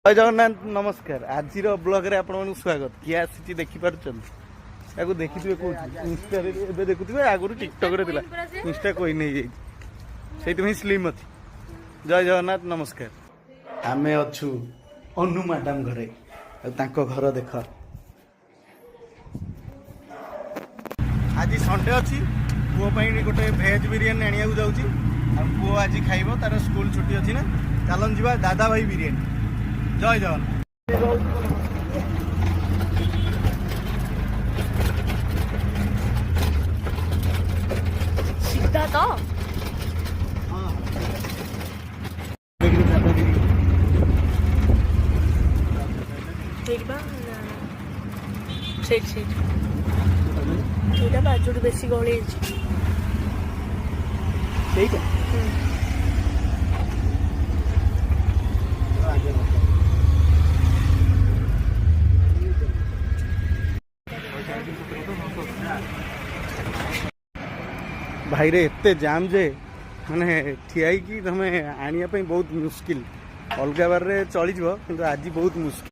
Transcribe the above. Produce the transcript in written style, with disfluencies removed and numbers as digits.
जय जगन्नाथ नमस्कार। आज ब्लॉग रे आपण स्वागत। किए आसी देखिपार देखिए कौन इंस्टा देखुए आगुरी टिकटक रे इंस्टा कोई नहीं से स्लिम अच्छी। जय जगन्नाथ नमस्कार। आम अच्छु अनु मैडम घरे घर देख। आज संडे अच्छी पुओ गोटे भेज बिरियानी आनिया जाऊँगी। पुओ आज खाइब तार स्कूल छुट्टी अच्छी ना। चलन जा दादा भाई बिरियानी। जय जगन्नाथ। सीधा तो ସେଇଟା ବାଜୁରୁ ବେଶୀ ଗଳି ହେଇଛି। ସେଇଟା भाई रे एते जाम जे माने ठिया की तमें आनिया बहुत मुश्किल। अलग बार चली आज बहुत मुश्किल।